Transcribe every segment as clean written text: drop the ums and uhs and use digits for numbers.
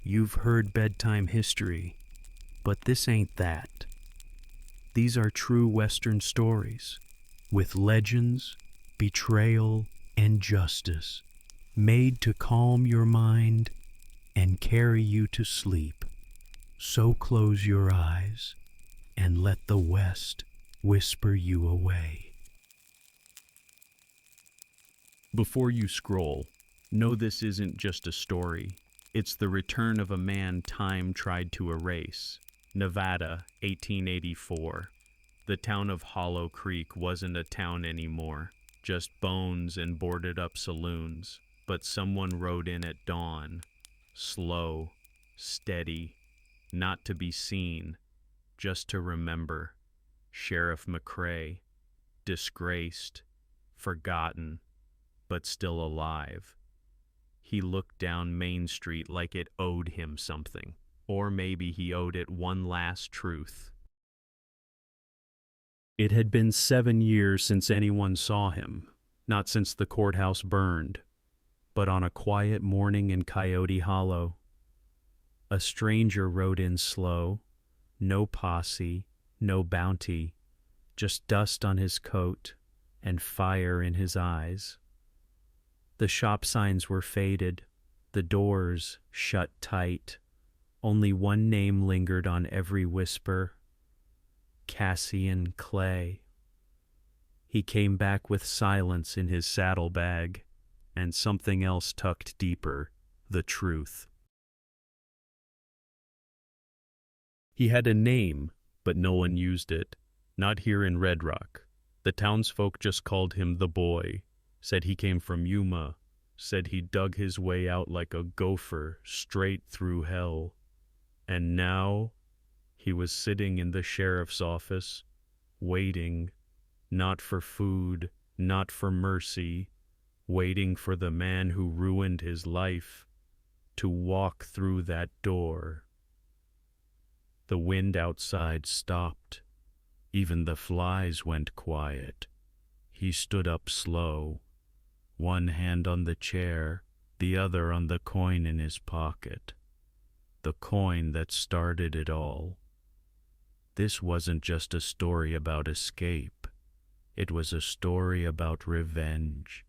You've heard bedtime history, but this ain't that. These are true Western stories, with legends, betrayal, and justice, made to calm your mind and carry you to sleep. So close your eyes and let the West whisper you away. Before you scroll, know this isn't just a story. It's the return of a man time tried to erase. Nevada, 1884. The town of Hollow Creek wasn't a town anymore, just bones and boarded up saloons. But someone rode in at dawn, slow, steady, not to be seen, just to remember. Sheriff McCrae, disgraced, forgotten, but still alive. He looked down Main Street like it owed him something, or maybe he owed it one last truth. It had been 7 years since anyone saw him, not since the courthouse burned, but on a quiet morning in Coyote Hollow, a stranger rode in slow, no posse, no bounty, just dust on his coat and fire in his eyes. The shop signs were faded, the doors shut tight. Only one name lingered on every whisper: Cassian Clay. He came back with silence in his saddlebag, and something else tucked deeper, the truth. He had a name, but no one used it, not here in Red Rock. The townsfolk just called him the Boy, said he came from Yuma, said he dug his way out like a gopher straight through hell. And now he was sitting in the sheriff's office, waiting, not for food, not for mercy, waiting for the man who ruined his life to walk through that door. The wind outside stopped. Even the flies went quiet. He stood up slow, one hand on the chair, the other on the coin in his pocket. The coin that started it all. This wasn't just a story about escape. It was a story about revenge.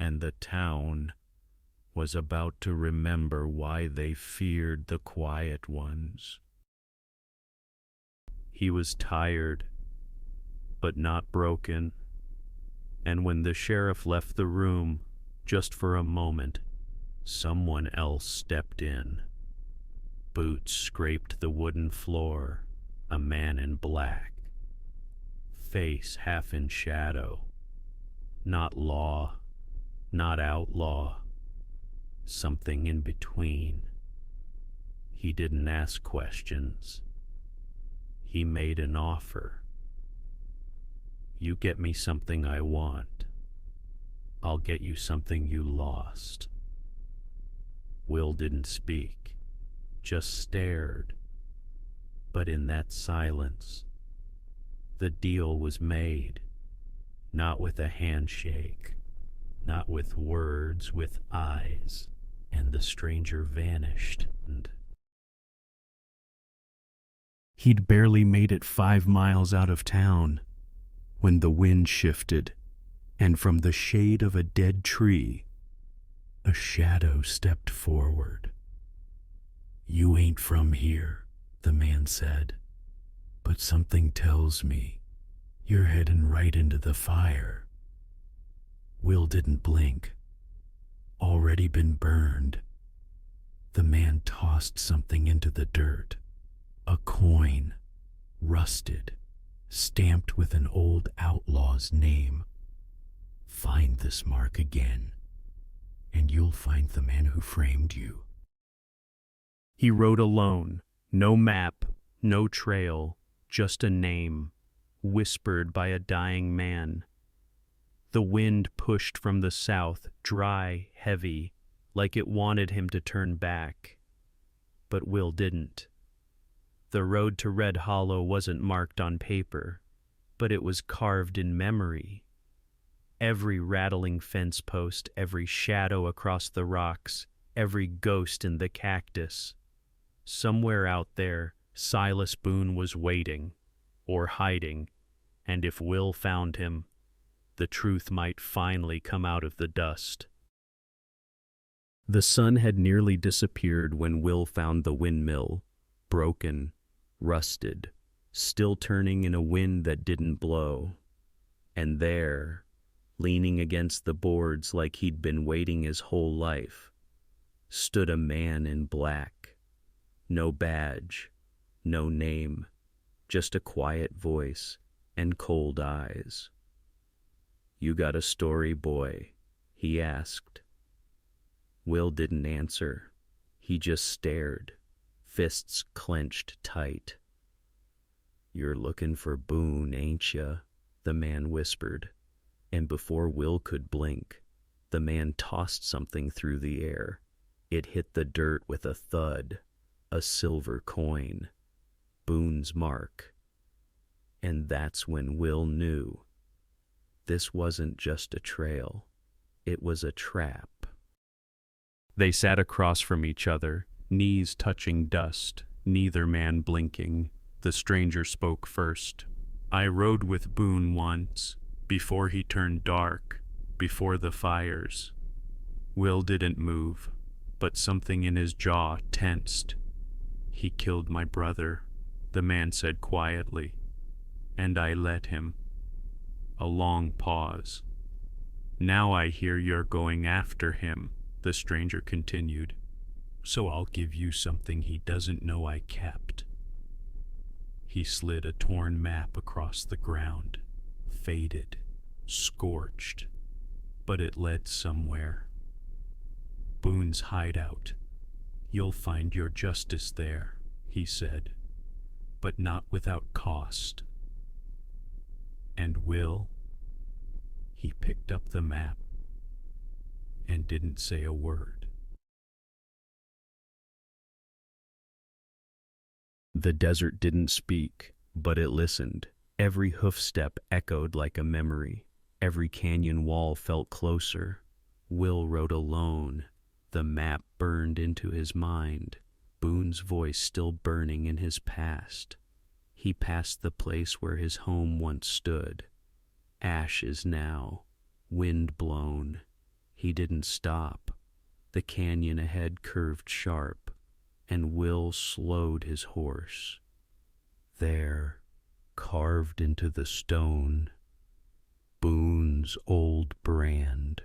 And the town was about to remember why they feared the quiet ones. He was tired, but not broken. And when the sheriff left the room, just for a moment, someone else stepped in. Boots scraped the wooden floor, a man in black. Face half in shadow. Not law, not outlaw. Something in between. He didn't ask questions. He made an offer. You get me something I want. I'll get you something you lost. Will didn't speak, just stared. But in that silence, the deal was made. Not with a handshake, not with words, with eyes. And the stranger vanished, and he'd barely made it 5 miles out of town when the wind shifted, and from the shade of a dead tree, a shadow stepped forward. You ain't from here, the man said, but something tells me you're heading right into the fire. Will didn't blink. Already been burned. The man tossed something into the dirt. A coin, rusted, stamped with an old outlaw's name. Find this mark again, and you'll find the man who framed you. He rode alone, no map, no trail, just a name, whispered by a dying man. The wind pushed from the south, dry, heavy, like it wanted him to turn back. But Will didn't. The road to Red Hollow wasn't marked on paper, but it was carved in memory. Every rattling fence post, every shadow across the rocks, every ghost in the cactus. Somewhere out there, Silas Boone was waiting, or hiding, and if Will found him, the truth might finally come out of the dust. The sun had nearly disappeared when Will found the windmill, broken, rusted, still turning in a wind that didn't blow. And there, leaning against the boards like he'd been waiting his whole life, stood a man in black. No badge, no name, just a quiet voice and cold eyes. "You got a story, boy?" he asked. Will didn't answer. He just stared, fists clenched tight. "You're looking for Boone, ain't ya?" the man whispered, and before Will could blink, the man tossed something through the air. It hit the dirt with a thud, a silver coin, Boone's mark. And that's when Will knew. This wasn't just a trail, it was a trap. They sat across from each other, knees touching dust, neither man blinking. The stranger spoke first. "I rode with Boone once, before he turned dark, before the fires." Will didn't move, but something in his jaw tensed. "He killed my brother," the man said quietly, "and I let him." A long pause. "Now I hear you're going after him," the stranger continued. "So I'll give you something he doesn't know I kept." He slid a torn map across the ground, faded, scorched, but it led somewhere. "Boone's hideout. You'll find your justice there," he said, "but not without cost." And Will, he picked up the map and didn't say a word. The desert didn't speak, but it listened. Every hoofstep echoed like a memory. Every canyon wall felt closer. Will rode alone. The map burned into his mind, Boone's voice still burning in his past. He passed the place where his home once stood. Ashes now, wind blown. He didn't stop. The canyon ahead curved sharp, and Will slowed his horse. There, carved into the stone, Boone's old brand.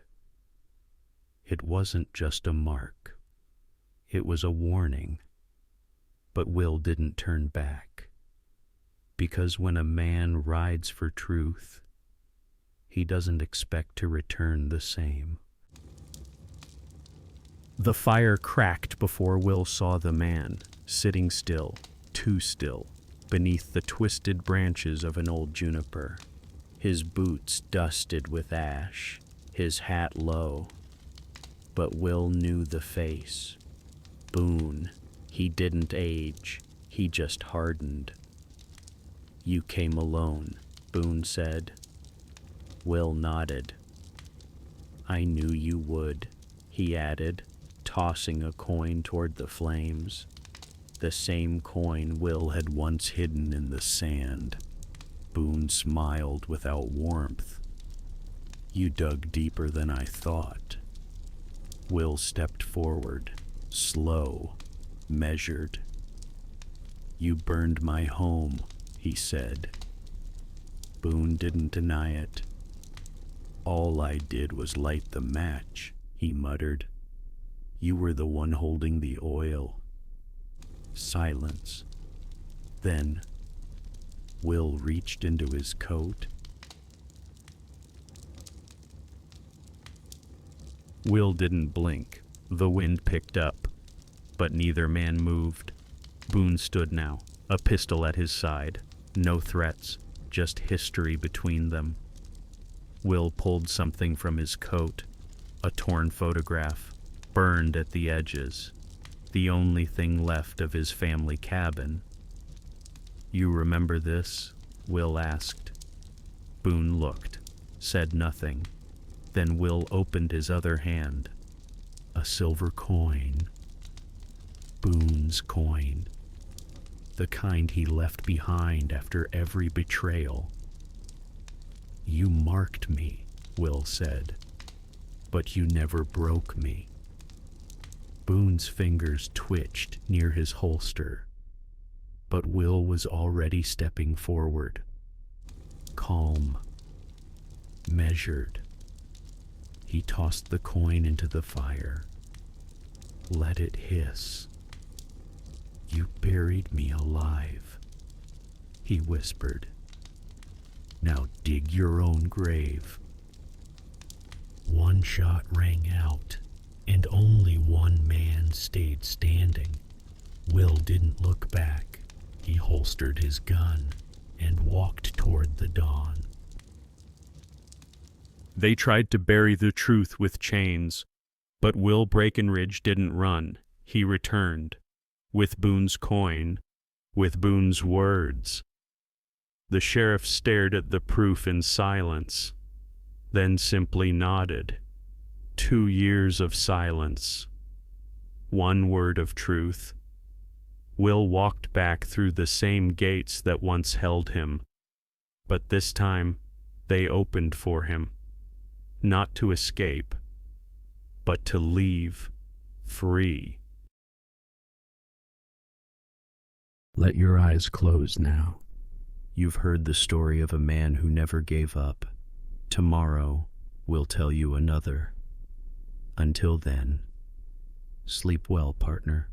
It wasn't just a mark. It was a warning. But Will didn't turn back. Because when a man rides for truth, he doesn't expect to return the same. The fire cracked before Will saw the man, sitting still, too still, beneath the twisted branches of an old juniper. His boots dusted with ash, his hat low. But Will knew the face. Boone. He didn't age, he just hardened. "You came alone," Boone said. Will nodded. "I knew you would," he added, tossing a coin toward the flames. The same coin Will had once hidden in the sand. Boone smiled without warmth. "You dug deeper than I thought." Will stepped forward, slow, measured. "You burned my home," he said. Boone didn't deny it. "All I did was light the match," he muttered. "You were the one holding the oil." Silence. Then Will reached into his coat. Will didn't blink. The wind picked up, but neither man moved. Boone stood now, a pistol at his side. No threats, just history between them. Will pulled something from his coat, a torn photograph, burned at the edges, the only thing left of his family cabin. "You remember this?" Will asked. Boone looked, said nothing. Then Will opened his other hand. A silver coin. Boone's coin. The kind he left behind after every betrayal. You marked me, Will said, but you never broke me. Boone's fingers twitched near his holster, but Will was already stepping forward, calm, measured. He tossed the coin into the fire. Let it hiss. You buried me alive, he whispered. Now dig your own grave. One shot rang out, and only one man stayed standing. Will didn't look back. He holstered his gun and walked toward the dawn. They tried to bury the truth with chains, but Will Breckenridge didn't run. He returned, with Boone's coin, with Boone's words. The sheriff stared at the proof in silence, then simply nodded. 2 years of silence. 1 word of truth. Will walked back through the same gates that once held him, but this time they opened for him, not to escape, but to leave free. Let your eyes close now. You've heard the story of a man who never gave up. Tomorrow we'll tell you another. Until then, sleep well, partner.